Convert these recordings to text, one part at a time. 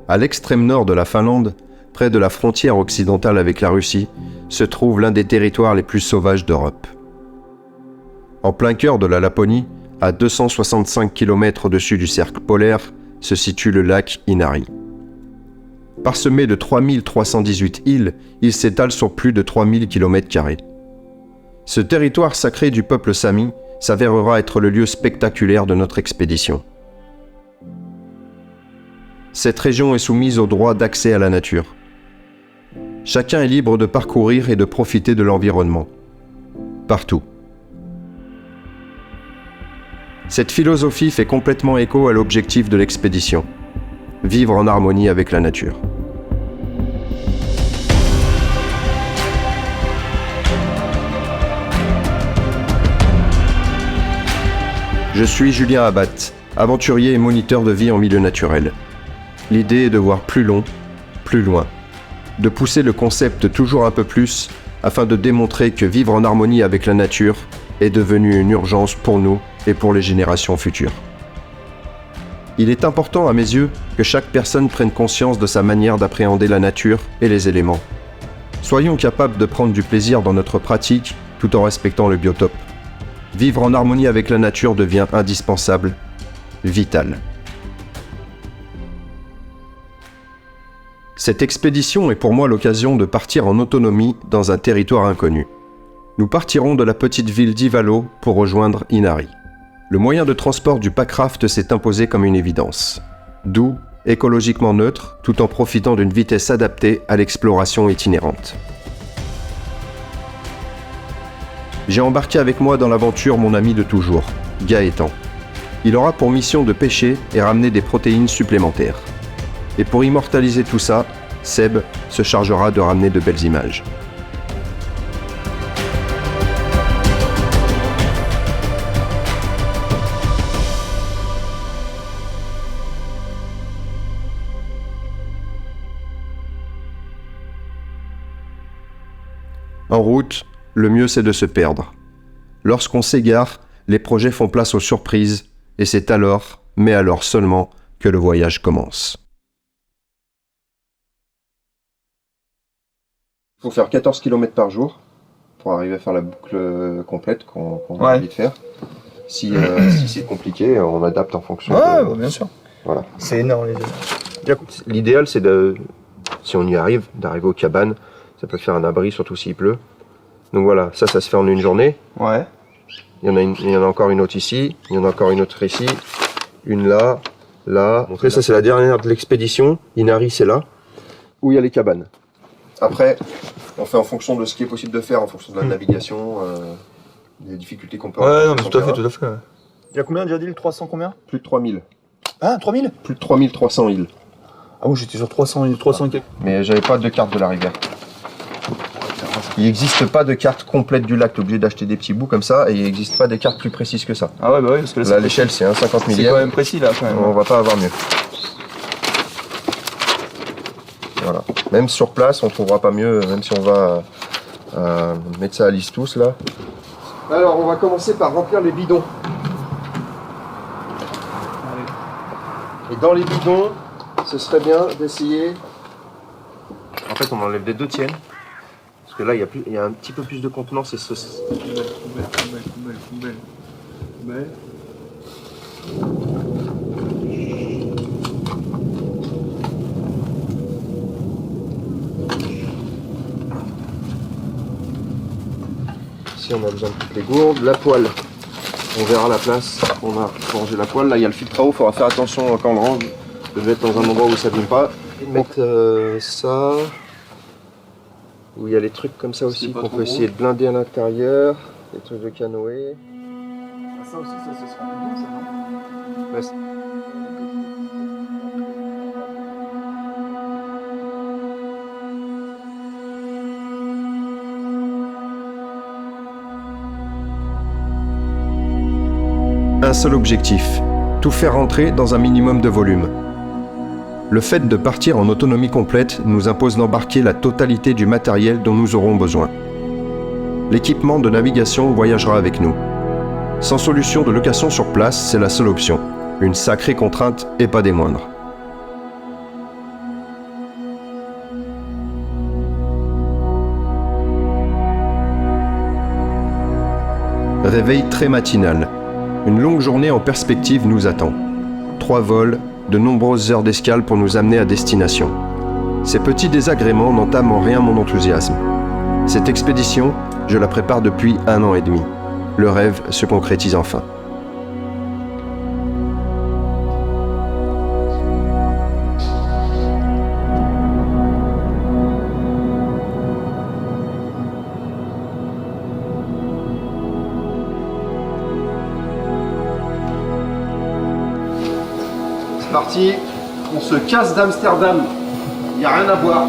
À l'extrême nord de la Finlande, près de la frontière occidentale avec la Russie, se trouve l'un des territoires les plus sauvages d'Europe. En plein cœur de la Laponie, à 265 km au-dessus du cercle polaire, se situe le lac Inari. Parsemé de 3318 îles, il s'étale sur plus de 3000 km². Ce territoire sacré du peuple sami s'avérera être le lieu spectaculaire de notre expédition. Cette région est soumise au droit d'accès à la nature. Chacun est libre de parcourir et de profiter de l'environnement. Partout. Cette philosophie fait complètement écho à l'objectif de l'expédition. Vivre en harmonie avec la nature. Je suis Julien Abat, aventurier et moniteur de vie en milieu naturel. L'idée est de voir plus long, plus loin. De pousser le concept toujours un peu plus afin de démontrer que vivre en harmonie avec la nature est devenu une urgence pour nous et pour les générations futures. Il est important à mes yeux que chaque personne prenne conscience de sa manière d'appréhender la nature et les éléments. Soyons capables de prendre du plaisir dans notre pratique tout en respectant le biotope. Vivre en harmonie avec la nature devient indispensable, vital. Cette expédition est pour moi l'occasion de partir en autonomie dans un territoire inconnu. Nous partirons de la petite ville d'Ivalo pour rejoindre Inari. Le moyen de transport du packraft s'est imposé comme une évidence. Doux, écologiquement neutre, tout en profitant d'une vitesse adaptée à l'exploration itinérante. J'ai embarqué avec moi dans l'aventure mon ami de toujours, Gaëtan. Il aura pour mission de pêcher et ramener des protéines supplémentaires. Et pour immortaliser tout ça, Seb se chargera de ramener de belles images. En route, le mieux c'est de se perdre. Lorsqu'on s'égare, les projets font place aux surprises, et c'est alors, mais alors seulement, que le voyage commence. Il faut faire 14 km par jour pour arriver à faire la boucle complète qu'on a envie de faire. Si c'est compliqué, on adapte en fonction de... bien sûr. Voilà. C'est énorme les deux. L'idéal c'est si on y arrive, d'arriver aux cabanes. Ça peut faire un abri, surtout s'il pleut. Donc voilà, ça se fait en une journée. Ouais. Il y en a encore une autre ici, il y en a encore une autre ici, une là, là. Après ça c'est la dernière de l'expédition, Inari c'est là, où il y a les cabanes. Après, on fait en fonction de ce qui est possible de faire, en fonction de la navigation, des difficultés qu'on peut avoir. Ouais, non mais tout à fait. Ouais. Il y a combien déjà dit, 300 combien? Plus de 3000. Ah, 3000? Plus de 3300 îles. Ah oui, j'étais sur 300 îles, 300 quelques. Mais j'avais pas de carte de la rivière. Il n'existe pas de carte complète du lac, tu es obligé d'acheter des petits bouts comme ça, et il n'existe pas de carte plus précise que ça. Ah ouais, bah oui, parce que là l'échelle c'est 1,50 millième. C'est quand même précis là, quand même. On va pas avoir mieux. Voilà. Même sur place, on trouvera pas mieux, même si on va mettre ça à l'Istus là. Alors, on va commencer par remplir les bidons. Et dans les bidons, ce serait bien d'essayer. En fait, on enlève les deux tiennes. Parce que là, il y a un petit peu plus de contenance et ce. Poubelle. Ici, on a besoin de toutes les gourdes. La poêle, on verra la place. On a rangé la poêle. Là, il y a le filtre à eau. Il faudra faire attention quand on le range de le mettre dans un endroit où ça ne abîme pas. Mettre ça. Où il y a les trucs comme ça aussi qu'on peut essayer de blinder à l'intérieur, les trucs de canoë. Ah, ça aussi, ça sera bon, ça, non? Ouais. Un seul objectif, tout faire rentrer dans un minimum de volume. Le fait de partir en autonomie complète nous impose d'embarquer la totalité du matériel dont nous aurons besoin. L'équipement de navigation voyagera avec nous. Sans solution de location sur place, c'est la seule option. Une sacrée contrainte et pas des moindres. Réveil très matinal. Une longue journée en perspective nous attend. 3 vols, de nombreuses heures d'escale pour nous amener à destination. Ces petits désagréments n'entament en rien mon enthousiasme. Cette expédition, je la prépare depuis 1 an et demi. Le rêve se concrétise enfin. C'est parti, on se casse d'Amsterdam, il n'y a rien à voir.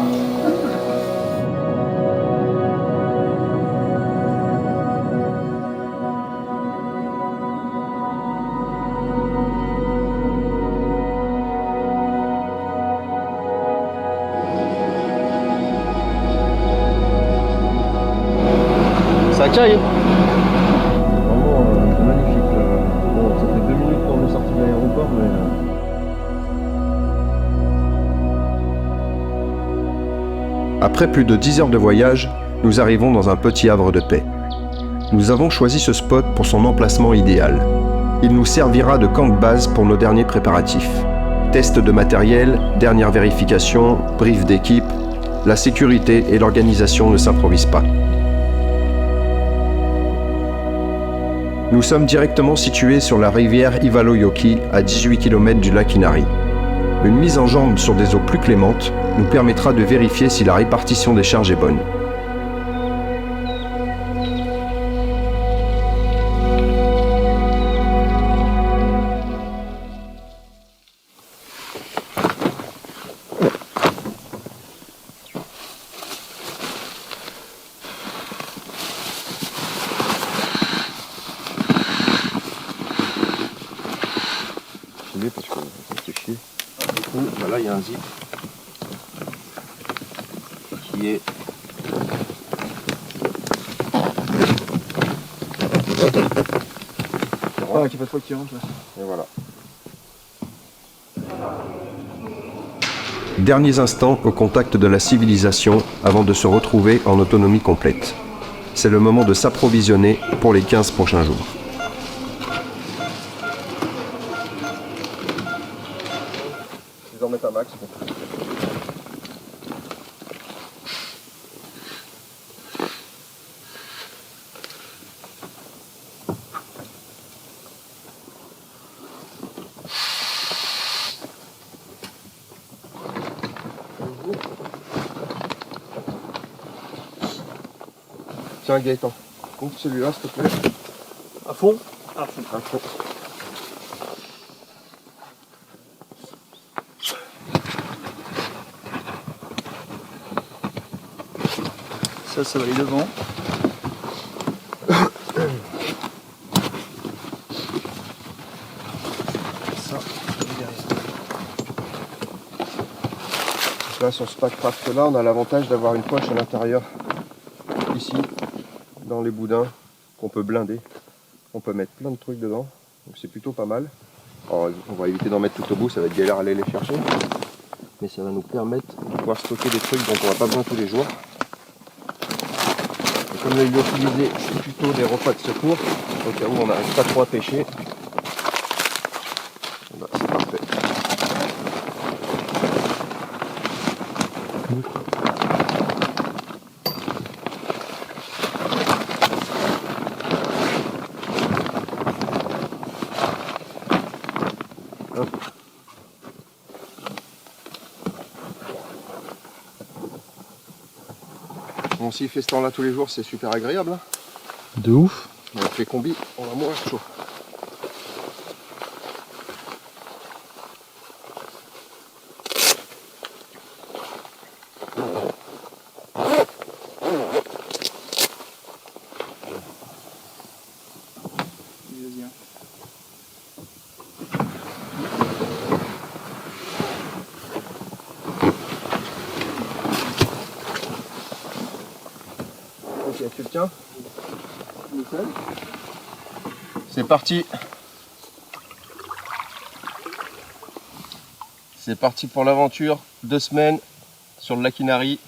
Ça caille. Vraiment, c'est magnifique là. Bon, ça fait 2 minutes qu'on est sorti de l'aéroport, mais. Après plus de 10 heures de voyage, nous arrivons dans un petit havre de paix. Nous avons choisi ce spot pour son emplacement idéal. Il nous servira de camp de base pour nos derniers préparatifs. Tests de matériel, dernière vérification, brief d'équipe. La sécurité et l'organisation ne s'improvisent pas. Nous sommes directement situés sur la rivière Ivalojoki, à 18 km du lac Inari. Une mise en jambe sur des eaux plus clémentes nous permettra de vérifier si la répartition des charges est bonne. Parce que ça fait chier. Du coup, bah là il y a un zip qui est Qui fait pas qu'il rentre là. et voilà. Derniers instants au contact de la civilisation avant de se retrouver en autonomie complète. C'est le moment de s'approvisionner pour les 15 prochains jours. Ils en mettent un max. Tiens Gaëtan, ouvre celui-là s'il te plaît. À fond. À fond. Ça va aller devant. Ça va aller derrière. Donc là sur ce Packraft là, on a l'avantage d'avoir une poche à l'intérieur, ici, dans les boudins, qu'on peut blinder. On peut mettre plein de trucs dedans, donc c'est plutôt pas mal. Alors, on va éviter d'en mettre tout au bout, ça va être galère à aller les chercher. Mais ça va nous permettre de pouvoir stocker des trucs dont on n'a pas besoin tous les jours. Et comme l'huile utilisée, c'est plutôt des repas de secours, au cas où on n'arrive pas trop à pêcher. Bah, c'est parfait. Hop. Bon, s'il fait ce temps là tous les jours, c'est super agréable. Hein. De ouf. On fait combi, on va mourir chaud. Ok, tu le tiens? C'est parti. C'est parti pour l'aventure. 2 semaines sur le lac Inari.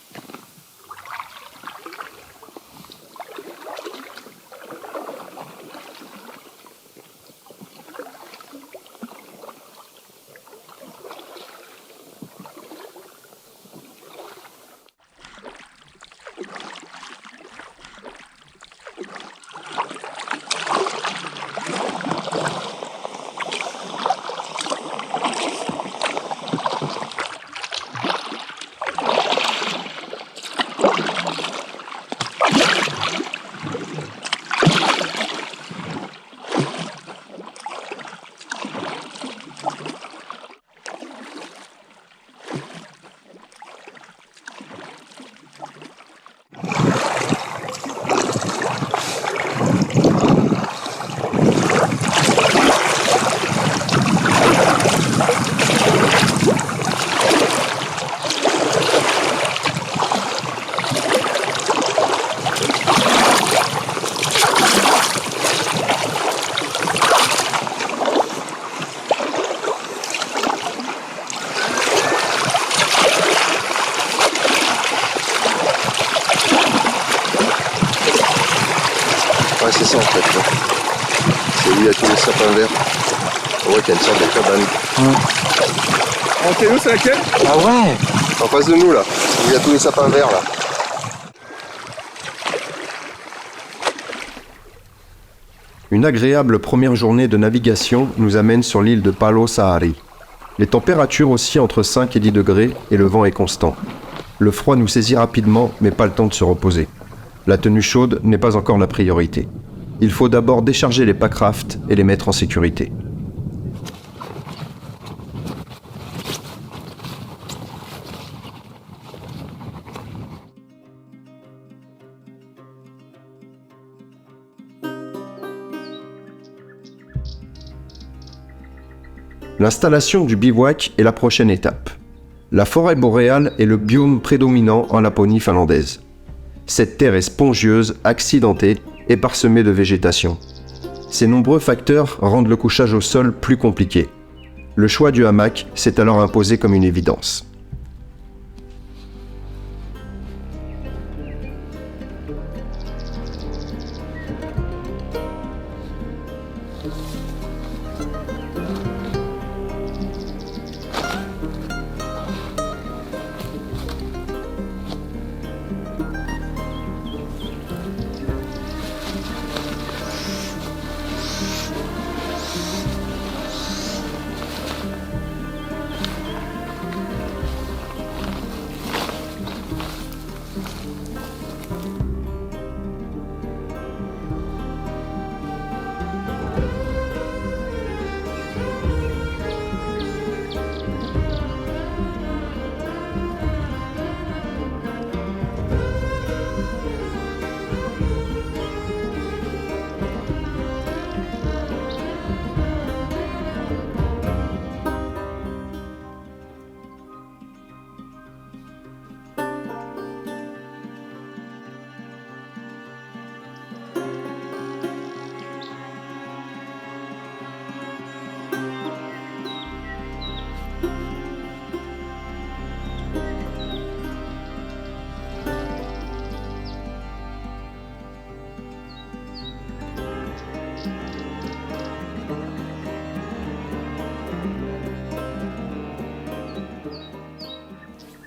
Ouais, c'est ça en fait. C'est où il y a tous les sapins verts. On voit qu'il y a une sorte de cabane. En Théo, c'est laquelle? Ah ouais. En face de nous là, où il y a tous les sapins verts là. Une agréable première journée de navigation nous amène sur l'île de Palo Sahari. Les températures oscillent entre 5 et 10 degrés et le vent est constant. Le froid nous saisit rapidement, mais pas le temps de se reposer. La tenue chaude n'est pas encore la priorité. Il faut d'abord décharger les packrafts et les mettre en sécurité. L'installation du bivouac est la prochaine étape. La forêt boréale est le biome prédominant en Laponie finlandaise. Cette terre est spongieuse, accidentée et parsemée de végétation. Ces nombreux facteurs rendent le couchage au sol plus compliqué. Le choix du hamac s'est alors imposé comme une évidence.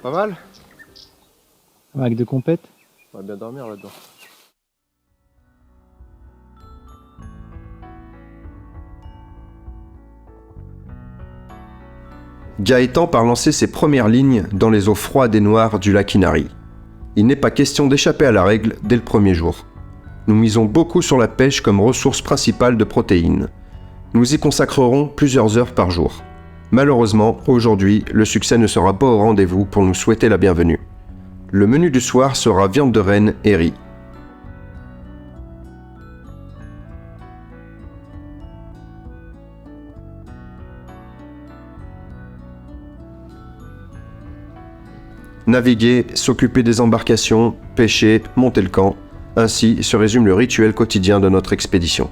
Pas mal? Avec de compète. On va bien dormir là-dedans. Gaëtan part lancer ses premières lignes dans les eaux froides et noires du lac Inari. Il n'est pas question d'échapper à la règle dès le premier jour. Nous misons beaucoup sur la pêche comme ressource principale de protéines. Nous y consacrerons plusieurs heures par jour. Malheureusement, aujourd'hui, le succès ne sera pas au rendez-vous pour nous souhaiter la bienvenue. Le menu du soir sera viande de renne et riz. Naviguer, s'occuper des embarcations, pêcher, monter le camp, ainsi se résume le rituel quotidien de notre expédition.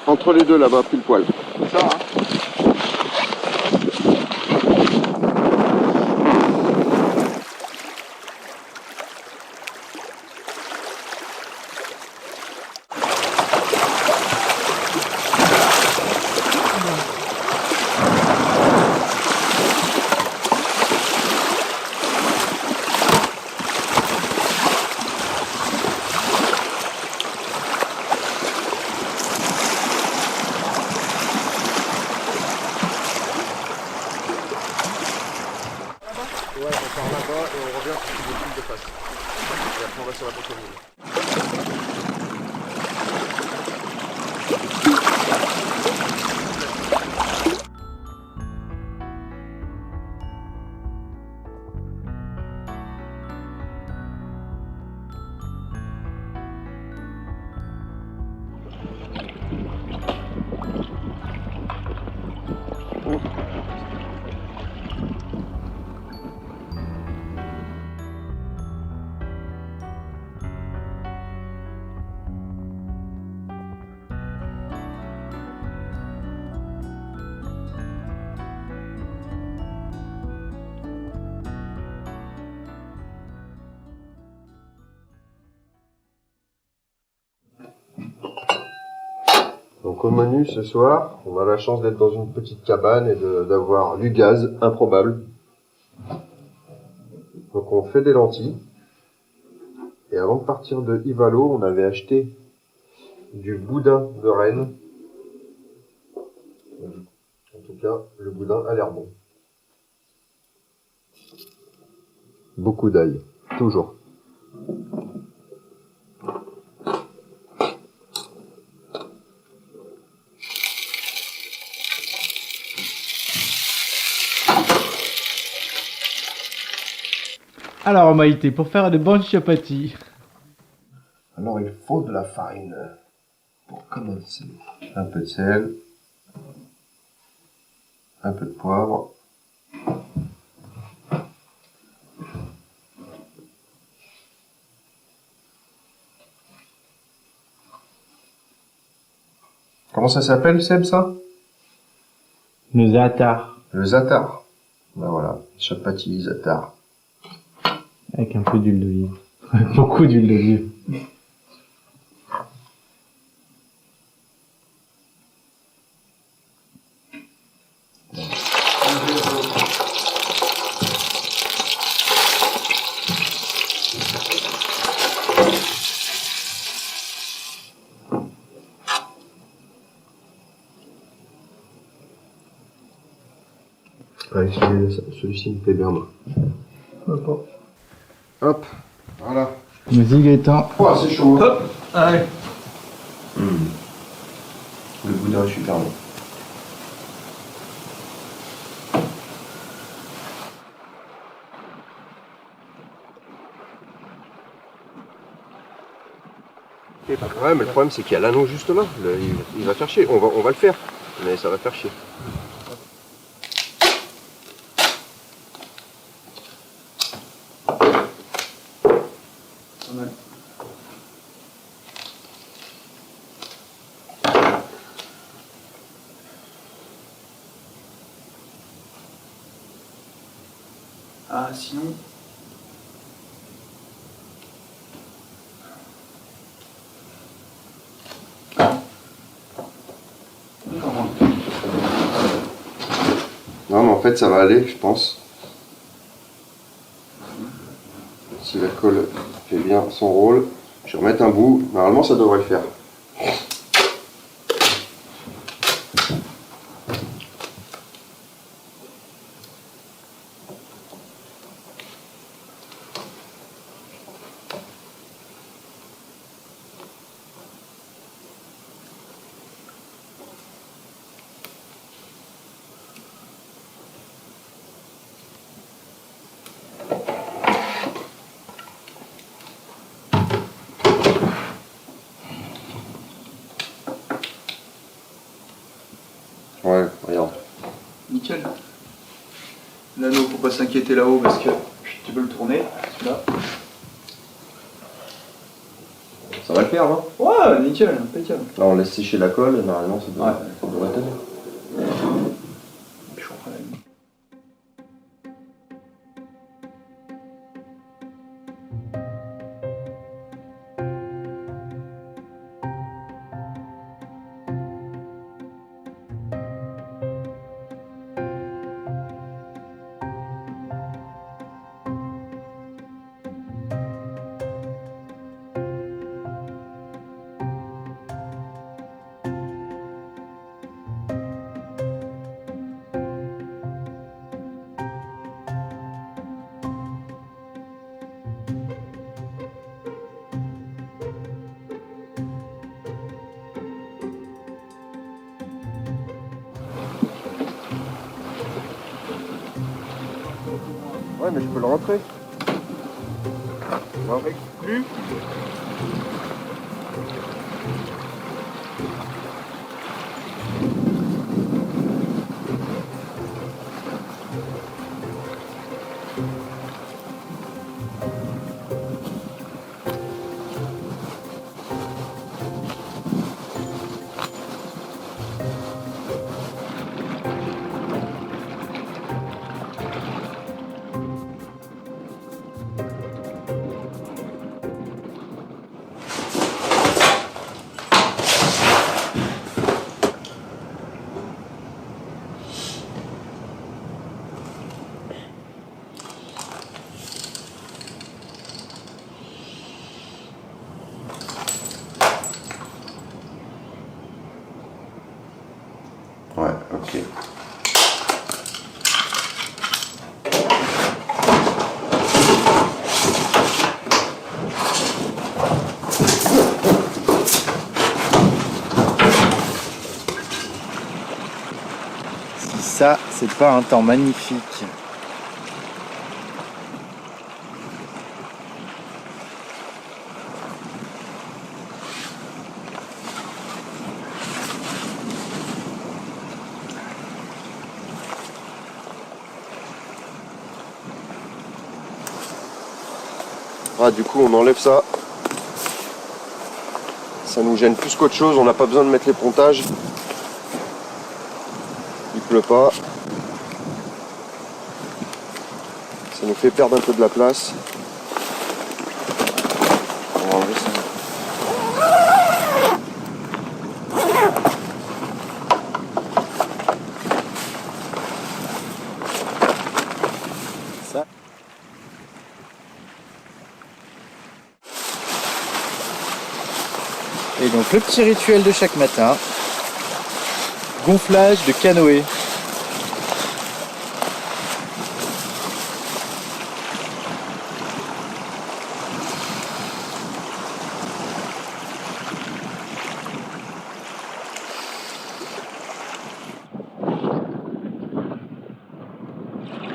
Entre les deux là-bas, pile poil. Ça, hein. Ouais, on part là-bas et on revient sur le fil de face. Et après on va sur la commune. Donc au menu ce soir, on a la chance d'être dans une petite cabane et d'avoir du gaz improbable. Donc on fait des lentilles. Et avant de partir de Ivalo, on avait acheté du boudin de Rennes. En tout cas, le boudin a l'air bon. Beaucoup d'ail, toujours. Alors Maïté, pour faire de bonnes chapatis. Alors il faut de la farine pour commencer. Un peu de sel, un peu de poivre, comment ça s'appelle, Seb, ça? Le za'atar. Le za'atar. Ben voilà, chapati, za'atar. Avec un peu d'huile d'olive. Beaucoup d'huile d'olive. Allez, celui-ci me plaît bien, moi. Hop, voilà. Vas-y Gaëtan. Oh, c'est chaud. Hop, allez. Le boudin est super bon. Ouais, mais le problème c'est qu'il y a l'anneau juste là. Il va faire chier. On va le faire, mais ça va faire chier. Pas mal. Ah, sinon... Non, mais en fait ça va aller, je pense. Si la colle fait bien son rôle, je vais remettre un bout. Normalement ça devrait le faire. Ouais, regarde. Nickel. L'anneau, faut pas s'inquiéter là-haut parce que tu peux le tourner, celui-là. Ça va le faire, non? Ouais, nickel, impeccable. Là, on laisse sécher la colle, normalement, ça devrait, Ouais. ça devrait tenir. Je comprends la vie. Ouais, mais je peux le rentrer. Non, plus. Ouais, ok. Si ça, c'est pas un temps magnifique. Ah, du coup, on enlève ça. Ça nous gêne plus qu'autre chose, on n'a pas besoin de mettre les pontages. Il pleut pas. Ça nous fait perdre un peu de la place. On va enlever ça. Ça. Et donc le petit rituel de chaque matin, gonflage de canoë.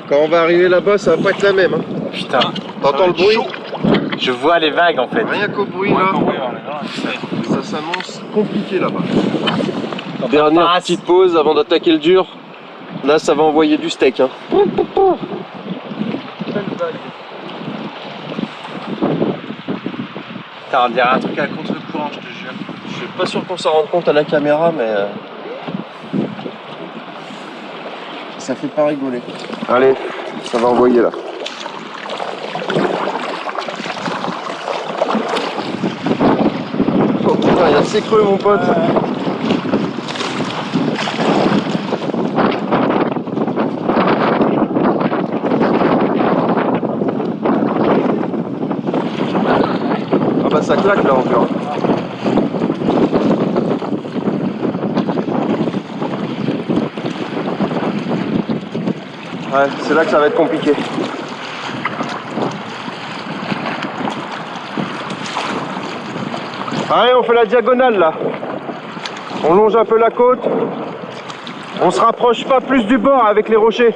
Quand on va arriver là-bas, ça va pas être la même. Hein. Putain, T'entends le bruit? je vois les vagues en fait. Rien qu'au bruit là, ça s'annonce compliqué là-bas. Dernière petite pause avant d'attaquer le dur. Là, ça va envoyer du steak. Hein. Putain, on dirait un truc à contre-courant, je te jure. Je suis pas sûr qu'on s'en rende compte à la caméra, mais ça fait pas rigoler. Allez, ça va envoyer là. Oh putain, il y a assez creux mon pote. Ah bah ça claque là encore. Ouais, c'est là que ça va être compliqué. Allez, on fait la diagonale là. On longe un peu la côte. On se rapproche pas plus du bord avec les rochers.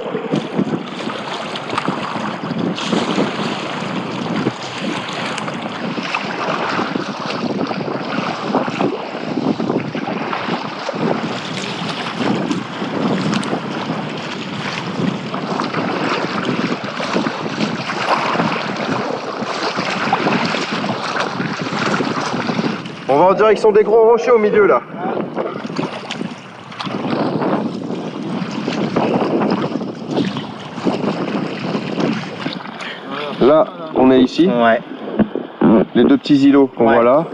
en direction des gros rochers au milieu là. Là, on est ici. Ouais. Les deux petits îlots qu'on voit là.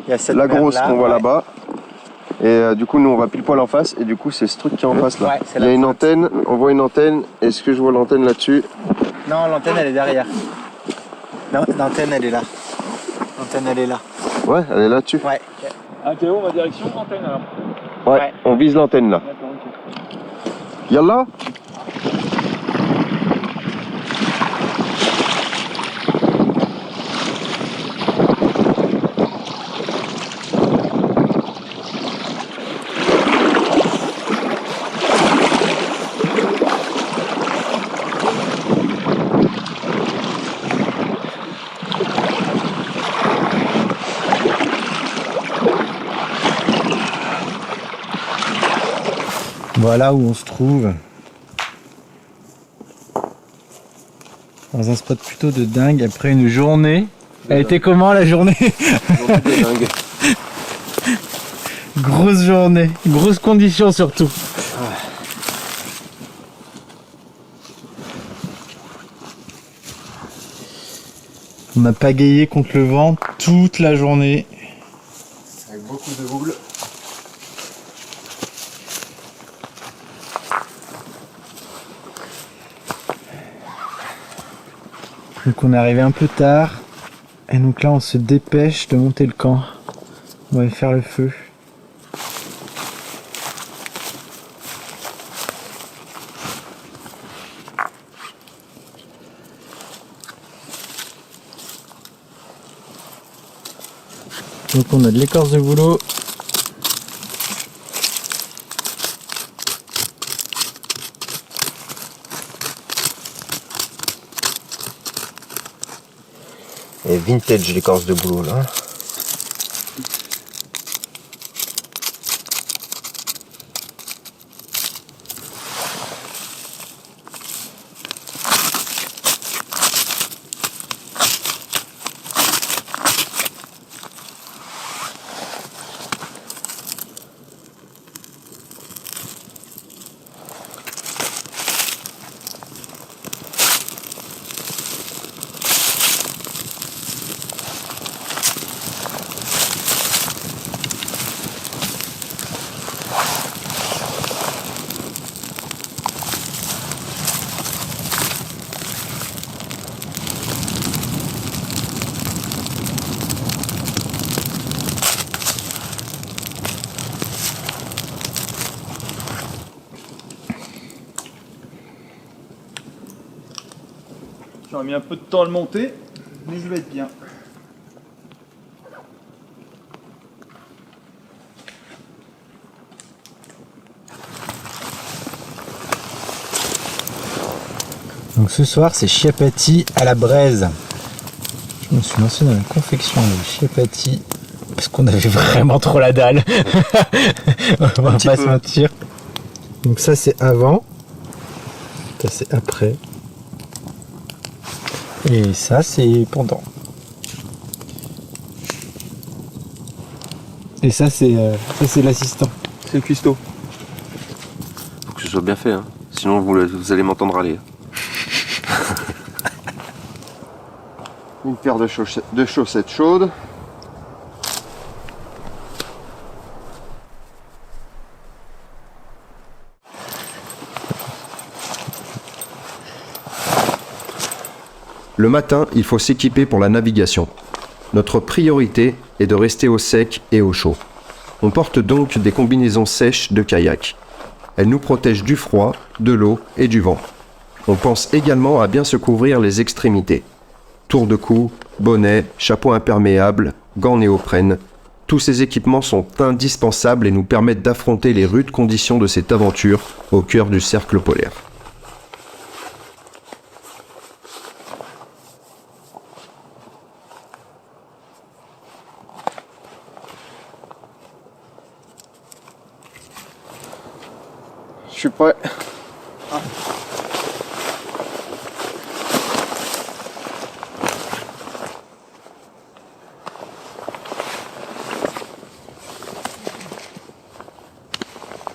Il y a cette La grosse mer-là, qu'on voit ouais. là-bas. Et du coup, nous, on va pile poil en face. Et du coup, c'est ce truc qui est en face là. Ouais, c'est Il y a la une faute. antenne. On voit une antenne. Est-ce que je vois l'antenne là-dessus? Non, l'antenne elle est derrière. Non, l'antenne elle est là. L'antenne elle est là. Ouais, elle est là-dessus. Ouais. Ok, on va direction antenne alors. Ouais, Ouais. on vise l'antenne là. D'accord, ok. Yallah. Voilà où on se trouve. Dans un spot plutôt de dingue après une journée. Elle était comment la journée? Dingue. Grosse journée, grosse condition surtout. On a pagayé contre le vent toute la journée. Avec beaucoup de houle. Donc on est arrivé un peu tard. Et donc là on se dépêche de monter le camp. On va faire le feu. Donc on a de l'écorce de bouleau. Et vintage l'écorce de bouleau là. J'aurais mis un peu de temps à le monter, mais je vais être bien. Donc ce soir c'est chiapati à la braise. Je me suis lancé dans la confection de chiapati parce qu'on avait vraiment trop la dalle. On va pas se mentir. Donc ça c'est avant. Ça c'est après. Et ça c'est pendant. Et ça c'est l'assistant. C'est le cuistot. Faut que ce soit bien fait, hein. Sinon vous allez m'entendre râler. Une paire de chaussettes chaudes. Le matin, il faut s'équiper pour la navigation. Notre priorité est de rester au sec et au chaud. On porte donc des combinaisons sèches de kayak. Elles nous protègent du froid, de l'eau et du vent. On pense également à bien se couvrir les extrémités. Tour de cou, bonnet, chapeau imperméable, gants néoprène. Tous ces équipements sont indispensables et nous permettent d'affronter les rudes conditions de cette aventure au cœur du cercle polaire. Je suis prêt.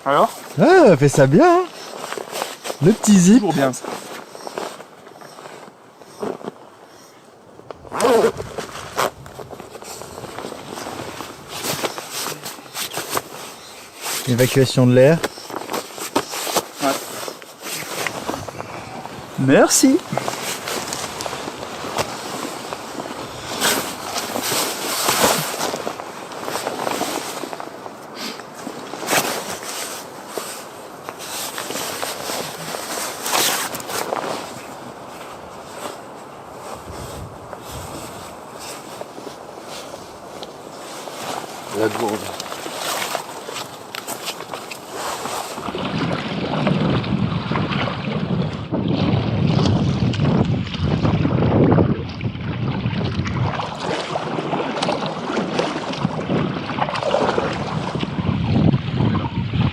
Alors? Ah, fait ça bien, hein. Le petit zip. Toujours bien ça. Évacuation de l'air. Merci. La gourde.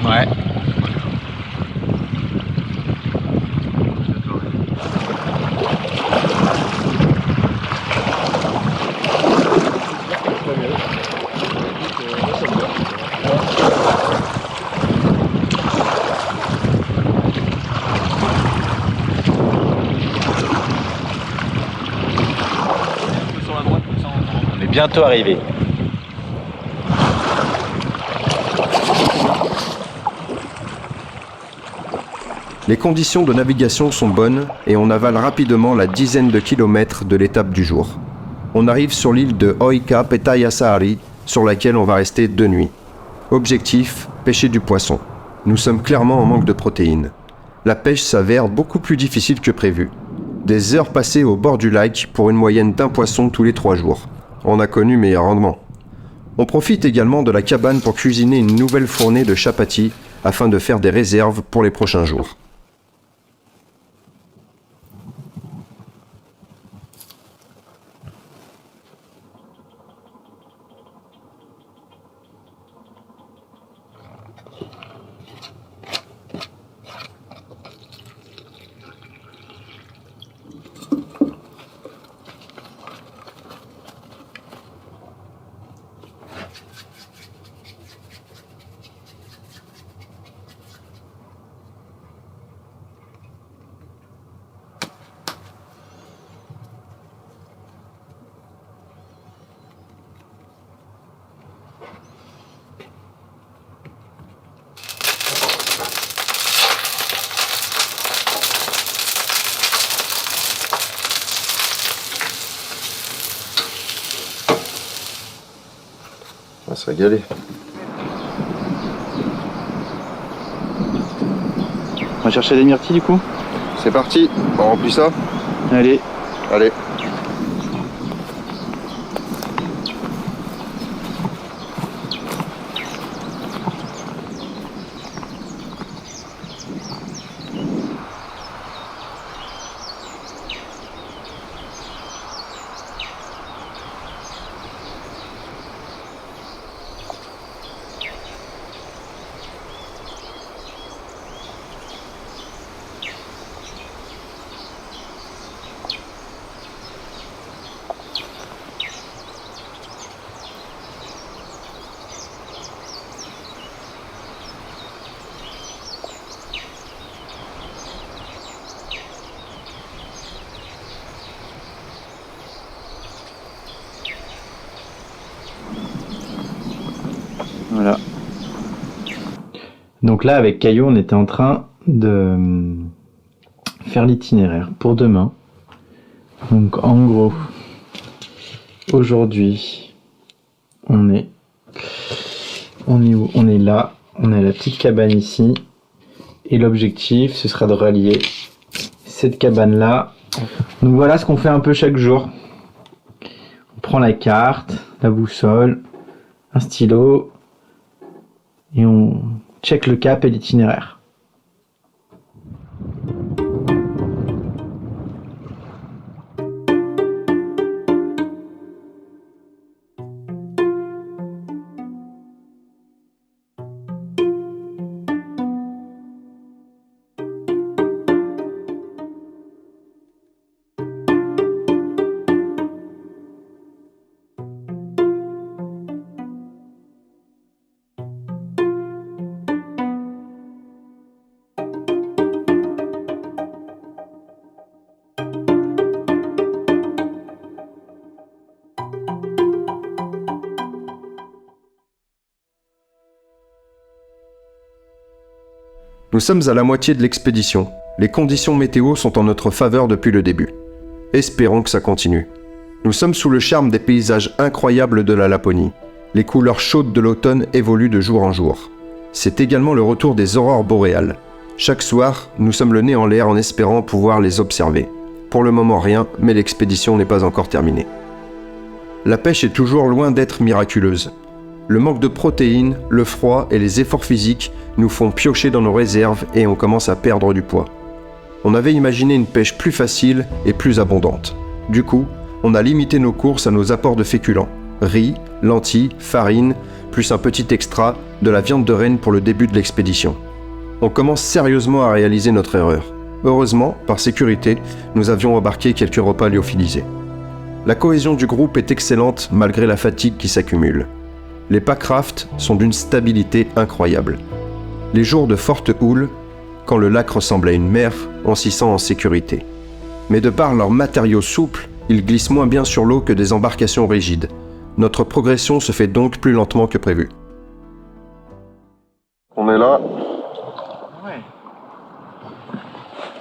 Ouais. On est bientôt arrivé. Les conditions de navigation sont bonnes et on avale rapidement la dizaine de kilomètres de l'étape du jour. On arrive sur l'île de Oika Petaya-Saari, sur laquelle on va rester 2 nuits. Objectif, pêcher du poisson. Nous sommes clairement en manque de protéines. La pêche s'avère beaucoup plus difficile que prévu. Des heures passées au bord du lac pour une moyenne d'1 poisson tous les 3 jours. On a connu meilleur rendement. On profite également de la cabane pour cuisiner une nouvelle fournée de chapati afin de faire des réserves pour les prochains jours. On va se régaler. On va chercher des myrtilles du coup. C'est parti, on remplit ça. Allez. Allez. Voilà. Donc là, avec Caillou, on était en train de faire l'itinéraire pour demain. Donc en gros, aujourd'hui, on est où? On est là, on a la petite cabane ici. Et l'objectif, ce sera de rallier cette cabane-là. Donc voilà ce qu'on fait un peu chaque jour. On prend la carte, la boussole, un stylo, et on check le cap et l'itinéraire. Nous sommes à la moitié de l'expédition. Les conditions météo sont en notre faveur depuis le début. Espérons que ça continue. Nous sommes sous le charme des paysages incroyables de la Laponie. Les couleurs chaudes de l'automne évoluent de jour en jour. C'est également le retour des aurores boréales. Chaque soir, nous sommes le nez en l'air en espérant pouvoir les observer. Pour le moment rien, mais l'expédition n'est pas encore terminée. La pêche est toujours loin d'être miraculeuse. Le manque de protéines, le froid et les efforts physiques nous font piocher dans nos réserves et on commence à perdre du poids. On avait imaginé une pêche plus facile et plus abondante. Du coup, on a limité nos courses à nos apports de féculents. Riz, lentilles, farine, plus un petit extra, de la viande de renne pour le début de l'expédition. On commence sérieusement à réaliser notre erreur. Heureusement, par sécurité, nous avions embarqué quelques repas lyophilisés. La cohésion du groupe est excellente malgré la fatigue qui s'accumule. Les packrafts sont d'une stabilité incroyable. Les jours de forte houle, quand le lac ressemble à une mer, on s'y sent en sécurité. Mais de par leurs matériaux souples, ils glissent moins bien sur l'eau que des embarcations rigides. Notre progression se fait donc plus lentement que prévu. On est là. Ouais.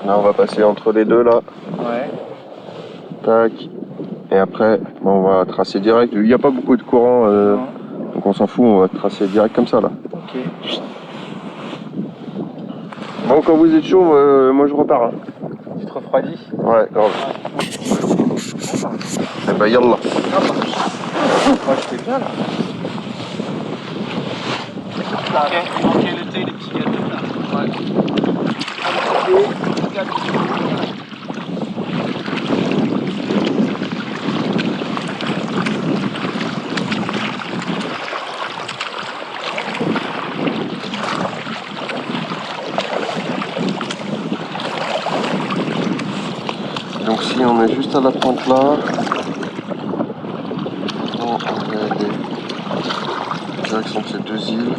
Là, on va passer entre les deux, là. Ouais. Tac. Et après, on va tracer direct. Il n'y a pas beaucoup de courant, donc on s'en fout, on va tracer direct comme ça, là. Ok. Bon, quand vous êtes chaud, moi je repars. Hein. Tu te refroidis? Ouais, grave. Eh ben, yallah. Moi, je fais bien, là. Ok, l'été, les petits gâteaux, là. Ouais. Donc si on est juste à la pointe là, on va aller en direction de ces deux îles.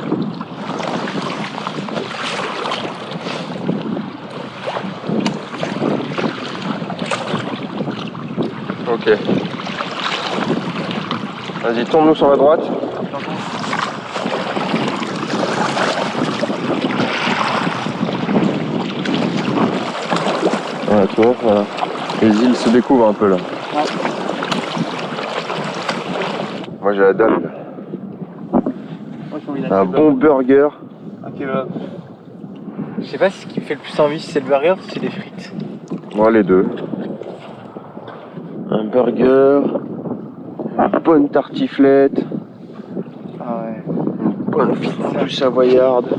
Ok. Vas-y, tourne-nous sur la droite. Voilà, tu vois, voilà. Les îles se découvrent un peu là. Ouais. Moi j'ai la dalle. Moi, j'ai envie d'un Un kebab. bon burger. Un kebab. Je sais pas si ce qui me fait le plus envie, si c'est le burger ou si c'est les frites. Moi les deux. Un burger. Une bonne tartiflette. Ah ouais. Une bonne fondue savoyarde.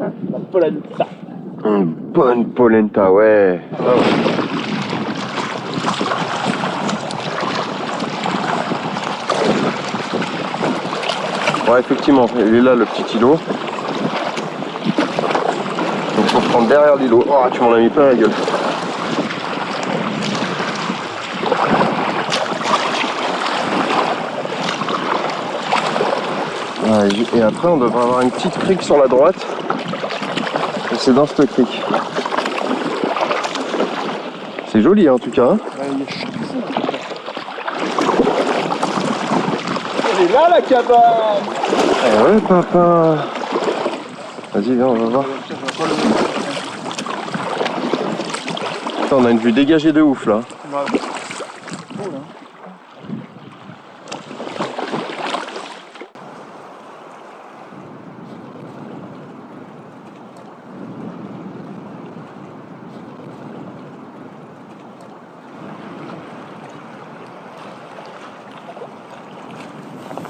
La polenta. Une bonne polenta, ouais. Ah ouais. Ouais, effectivement, il est là le petit îlot. Donc faut se prendre derrière l'îlot. Oh, tu m'en as mis plein la gueule. Ouais, et après, on devrait avoir une petite crique sur la droite. Et c'est dans cette crique. C'est joli hein, en tout cas. Hein. Ouais, il est chaud. Elle est là la cabane. Eh ouais papa. Vas-y viens on va voir. Putain, on a une vue dégagée de ouf là.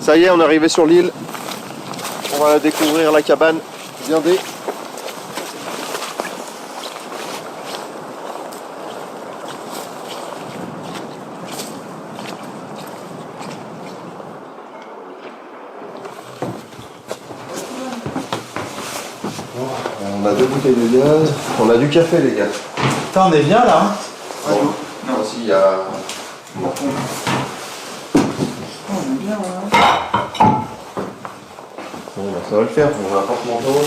Ça y est, on est arrivé sur l'île. On va découvrir la cabane blindée. On a 2 bouteilles de gaz. On a du café les gars. Putain, on est bien là. Hein. Bon, non, aussi il y a... Bon. Bon, bah, ça va le faire, on a un porte-manteau.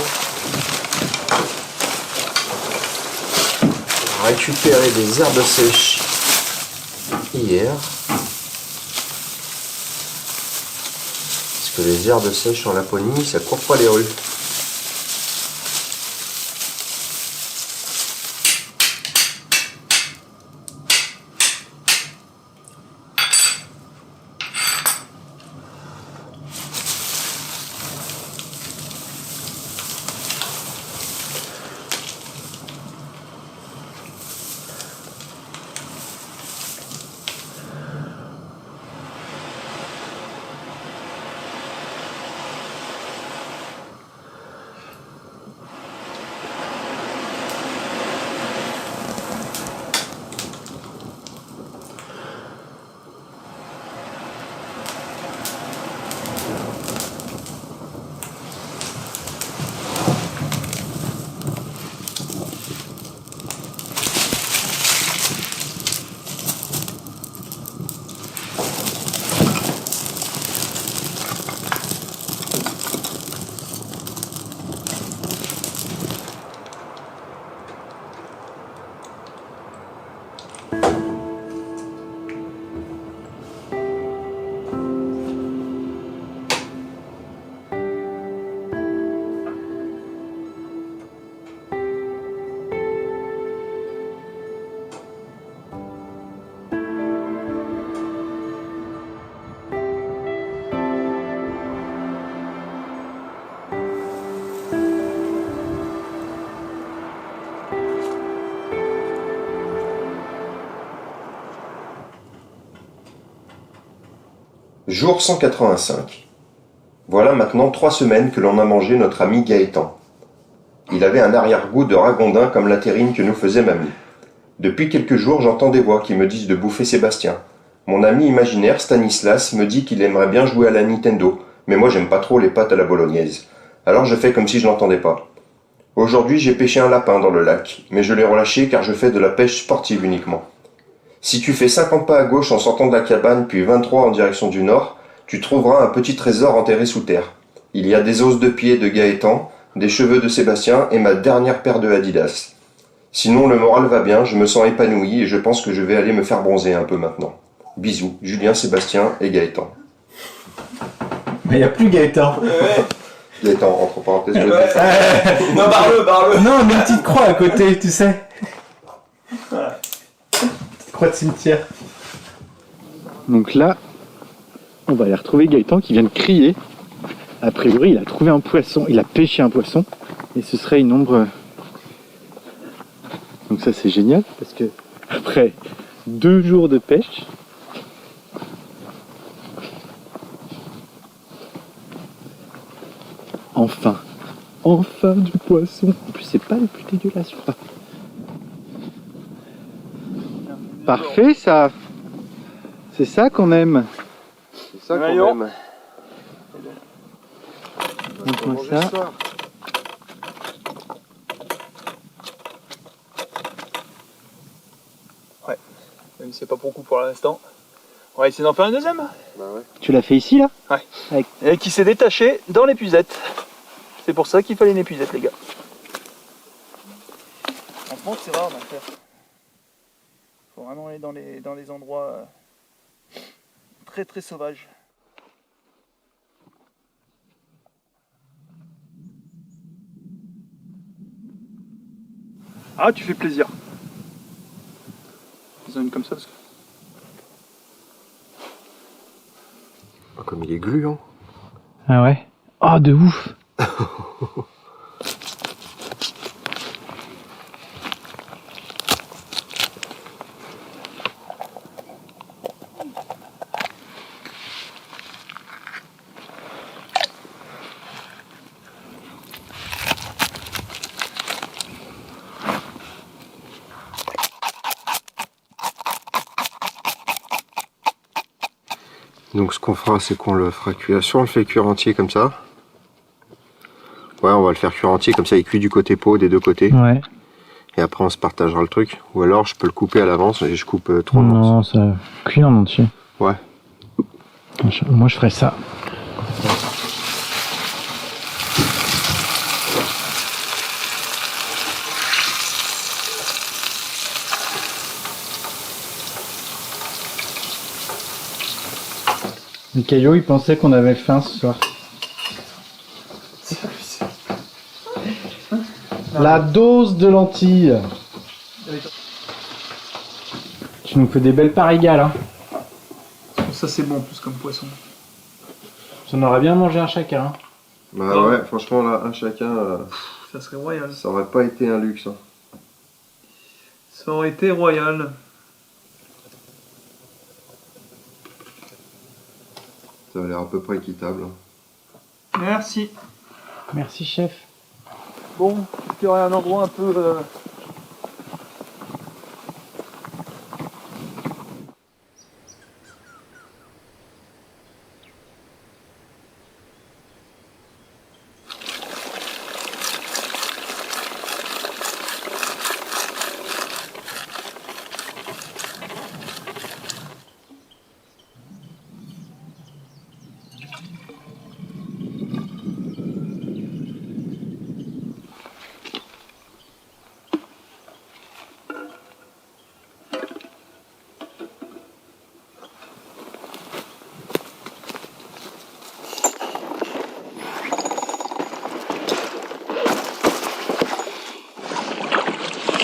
On a récupéré des herbes sèches hier. Parce que les herbes sèches en Laponie, ça court pas les rues. Jour 185. Voilà maintenant 3 semaines que l'on a mangé notre ami Gaëtan. Il avait un arrière-goût de ragondin comme la terrine que nous faisait mamie. Depuis quelques jours, j'entends des voix qui me disent de bouffer Sébastien. Mon ami imaginaire Stanislas me dit qu'il aimerait bien jouer à la Nintendo, mais moi j'aime pas trop les pâtes à la bolognaise. Alors je fais comme si je n'entendais pas. Aujourd'hui, j'ai pêché un lapin dans le lac, mais je l'ai relâché car je fais de la pêche sportive uniquement. Si tu fais 50 pas à gauche en sortant de la cabane, puis 23 en direction du nord, tu trouveras un petit trésor enterré sous terre. Il y a des os de pied de Gaëtan, des cheveux de Sébastien et ma dernière paire de Adidas. Sinon, le moral va bien, je me sens épanoui et je pense que je vais aller me faire bronzer un peu maintenant. Bisous, Julien, Sébastien et Gaëtan. Mais il n'y a plus Gaëtan. Gaëtan, entre parenthèses. Non, barre-le. Non, mais une petite croix à côté, tu sais. Petite croix de cimetière. Donc là, on va aller retrouver Gaëtan qui vient de crier. A priori, il a trouvé un poisson, il a pêché un poisson. Et ce serait une ombre. Donc ça, c'est génial parce que après 2 jours de pêche, enfin du poisson. En plus, c'est pas le plus dégueulasse, je crois. Parfait, ça. C'est ça qu'on aime. C'est ça qu'on aime. Montre-moi ça. Ouais, même si c'est pas beaucoup pour l'instant. On va essayer d'en faire un deuxième. Bah ouais. Tu l'as fait ici, là? Ouais. Et qui s'est détaché dans l'épuisette. C'est pour ça qu'il fallait une épuisette, les gars. Franchement, c'est rare d'en faire. Faut vraiment aller dans les endroits très très sauvages. Ah, tu fais plaisir. Ils ont une comme ça parce que... Oh, comme il est gluant. Ah ouais? Ah, de ouf! Donc ce qu'on fera, c'est qu'on le fera cuire. Soit on le fait cuire entier comme ça. Ouais, on va le faire cuire entier, comme ça il cuit du côté peau, des 2 côtés. Ouais. Et après on se partagera le truc. Ou alors je peux le couper à l'avance et je coupe 3 Non, morceaux. ça cuit en entier. Ouais. Moi, je ferais ça. Le Caillou, il pensait qu'on avait faim ce soir. La dose de lentilles. Tu nous fais des belles parts égales, hein. Ça c'est bon en plus comme poisson. On aurait bien mangé un chacun. Hein. Bah ouais, franchement là, un chacun, Ça serait royal. ça aurait pas été un luxe. Hein. Ça aurait été royal. Ça a l'air à peu près équitable. Merci. Merci, chef. Bon, est-ce qu'il y aurait un endroit un peu...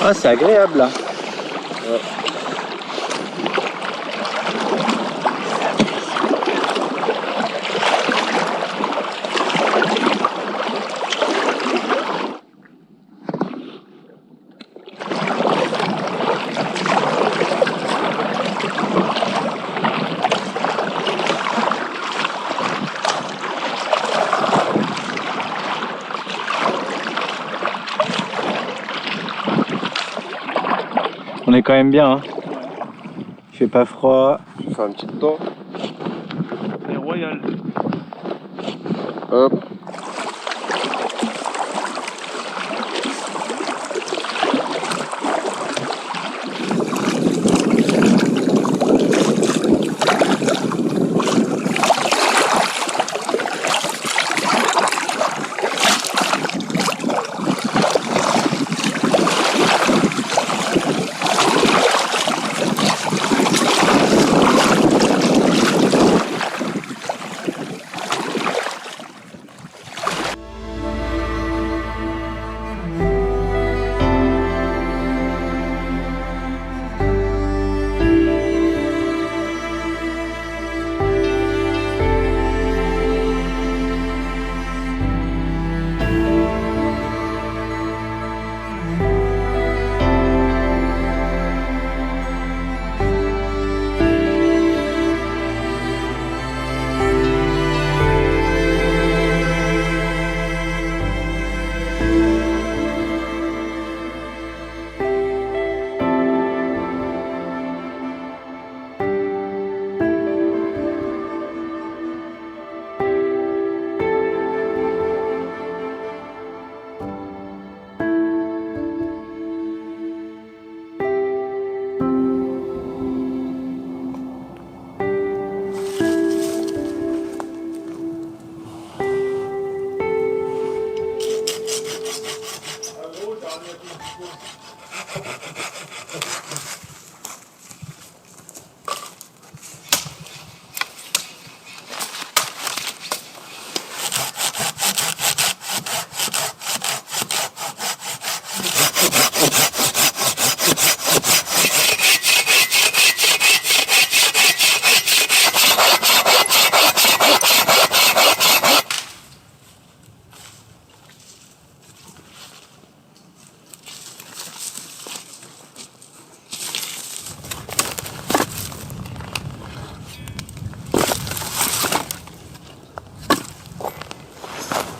Ah, c'est agréable là. est quand même bien. Hein. Il fait pas froid. Je vais faire une petite dent. Et royal. Hop.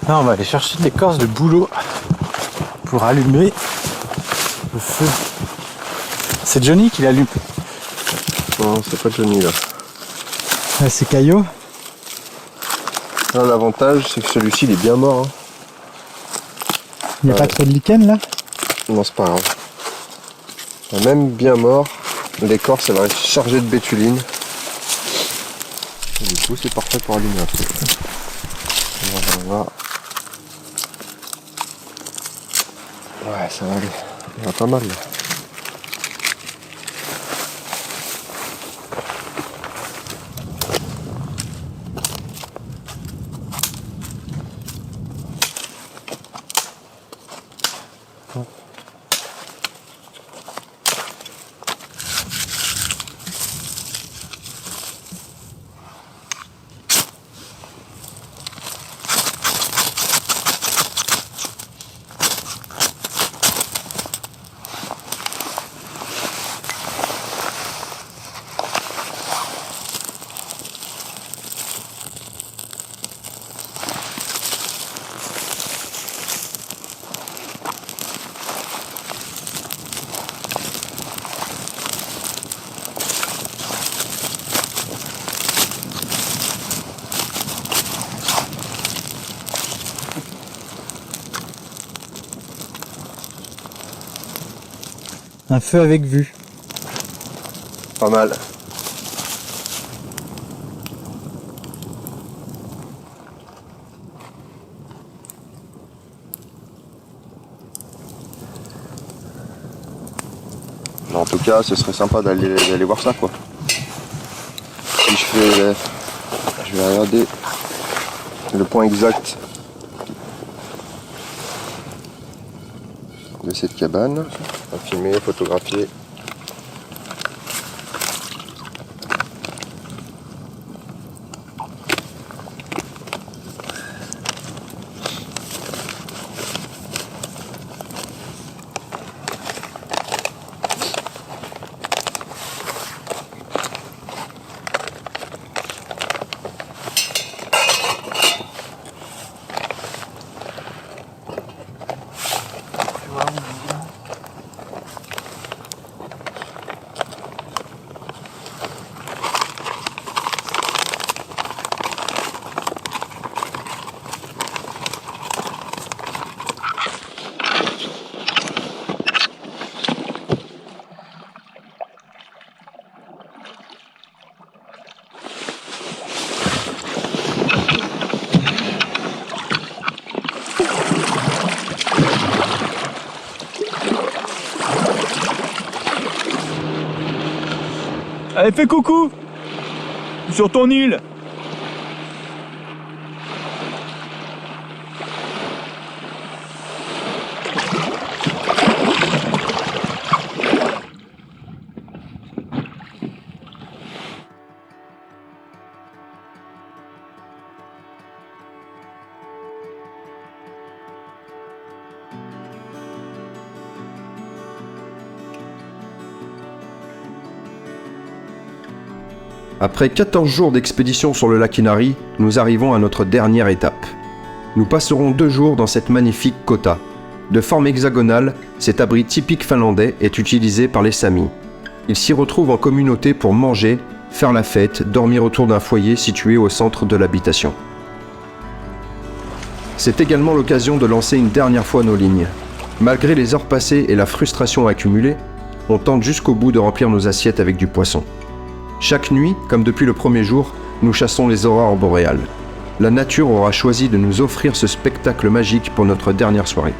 Là, on va aller chercher de l'écorce de bouleau pour allumer le feu. C'est Johnny qui l'allume. Non, c'est pas Johnny là. Là, c'est Caillot. Là, l'avantage, c'est que celui-ci, il est bien mort. Hein. Il n'y a pas trop de lichen là. Non, c'est pas grave. Même bien mort, l'écorce, elle va être chargée de bétuline. Et du coup, c'est parfait pour allumer un peu. On va voir. Ouais, ça va aller. Il y en a pas mal là. Un feu avec vue. Pas mal. En tout cas, ce serait sympa d'aller voir ça, quoi. Si je vais regarder le point exact de cette cabane. On va filmer, photographier. Allez, fais coucou sur ton île. Après 14 jours d'expédition sur le lac Inari, nous arrivons à notre dernière étape. Nous passerons 2 jours dans cette magnifique kota. De forme hexagonale, cet abri typique finlandais est utilisé par les Samis. Ils s'y retrouvent en communauté pour manger, faire la fête, dormir autour d'un foyer situé au centre de l'habitation. C'est également l'occasion de lancer une dernière fois nos lignes. Malgré les heures passées et la frustration accumulée, on tente jusqu'au bout de remplir nos assiettes avec du poisson. Chaque nuit, comme depuis le premier jour, nous chassons les aurores boréales. La nature aura choisi de nous offrir ce spectacle magique pour notre dernière soirée.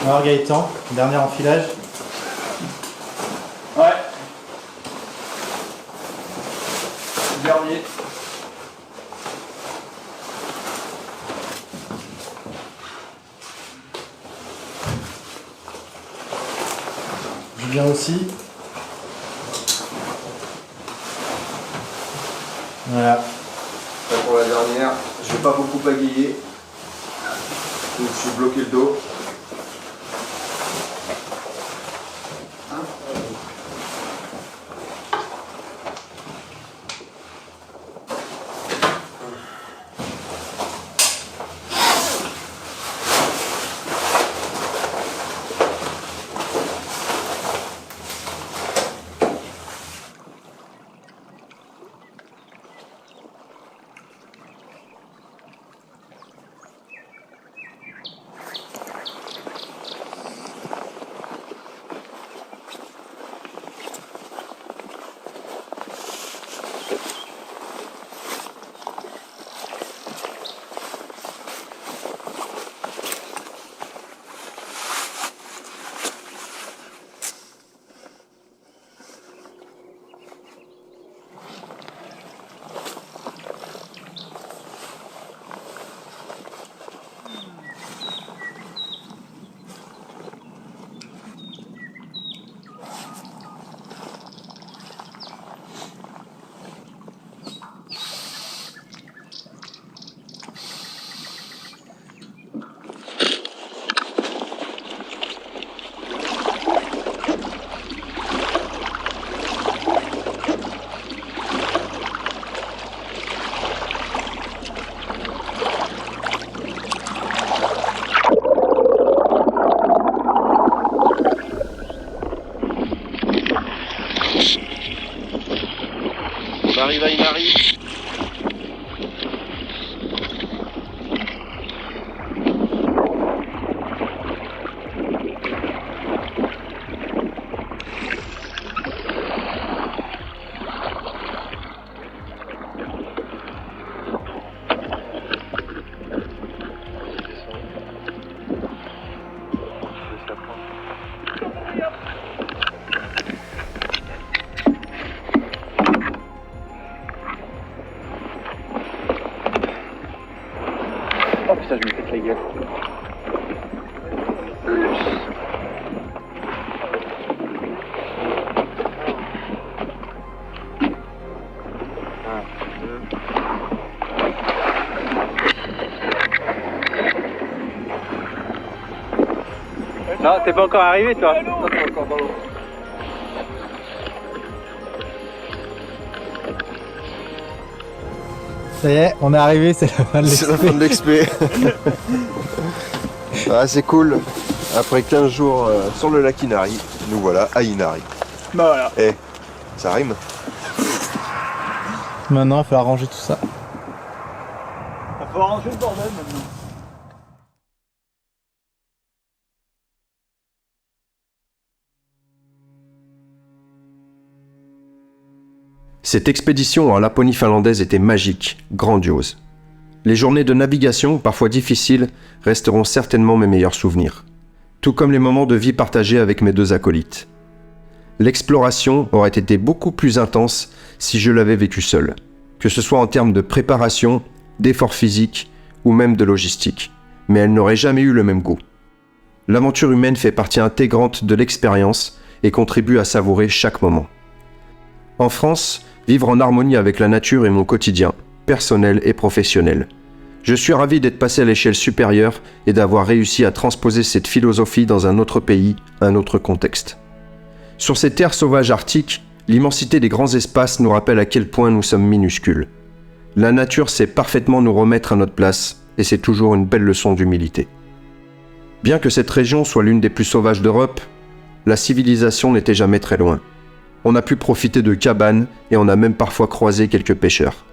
Alors Gaëtan, dernier enfilage. Ouais. Dernier. Julien aussi. Voilà. Pour la dernière, je vais pas beaucoup bagayer. Je me suis bloqué le dos. On arrive à Inari. Oh putain, je me pète la gueule. Non, t'es pas encore arrivé toi. Non, t'es encore dans l'eau. Ça y est, on est arrivé, c'est la fin de C'est la fin de l'expé. Ah, c'est cool. Après 15 jours sur le lac Inari, nous voilà à Inari. Bah voilà. Eh, ça rime. Maintenant, il va falloir ranger tout ça. Il va falloir ranger le bordel maintenant. Cette expédition en Laponie finlandaise était magique, grandiose. Les journées de navigation, parfois difficiles, resteront certainement mes meilleurs souvenirs. Tout comme les moments de vie partagés avec mes 2 acolytes. L'exploration aurait été beaucoup plus intense si je l'avais vécue seul, que ce soit en termes de préparation, d'efforts physiques ou même de logistique, mais elle n'aurait jamais eu le même goût. L'aventure humaine fait partie intégrante de l'expérience et contribue à savourer chaque moment. En France, vivre en harmonie avec la nature est mon quotidien, personnel et professionnel. Je suis ravi d'être passé à l'échelle supérieure et d'avoir réussi à transposer cette philosophie dans un autre pays, un autre contexte. Sur ces terres sauvages arctiques, l'immensité des grands espaces nous rappelle à quel point nous sommes minuscules. La nature sait parfaitement nous remettre à notre place, et c'est toujours une belle leçon d'humilité. Bien que cette région soit l'une des plus sauvages d'Europe, la civilisation n'était jamais très loin. On a pu profiter de cabanes et on a même parfois croisé quelques pêcheurs.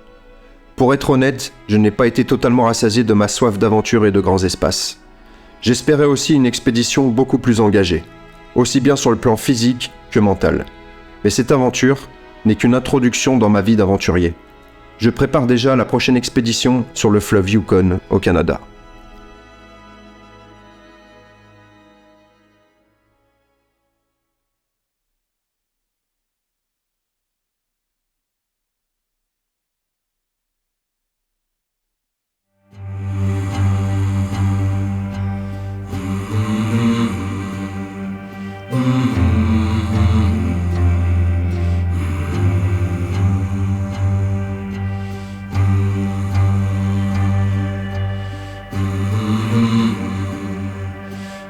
Pour être honnête, je n'ai pas été totalement rassasié de ma soif d'aventure et de grands espaces. J'espérais aussi une expédition beaucoup plus engagée, aussi bien sur le plan physique que mental. Mais cette aventure n'est qu'une introduction dans ma vie d'aventurier. Je prépare déjà la prochaine expédition sur le fleuve Yukon au Canada.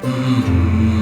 Mm-hmm.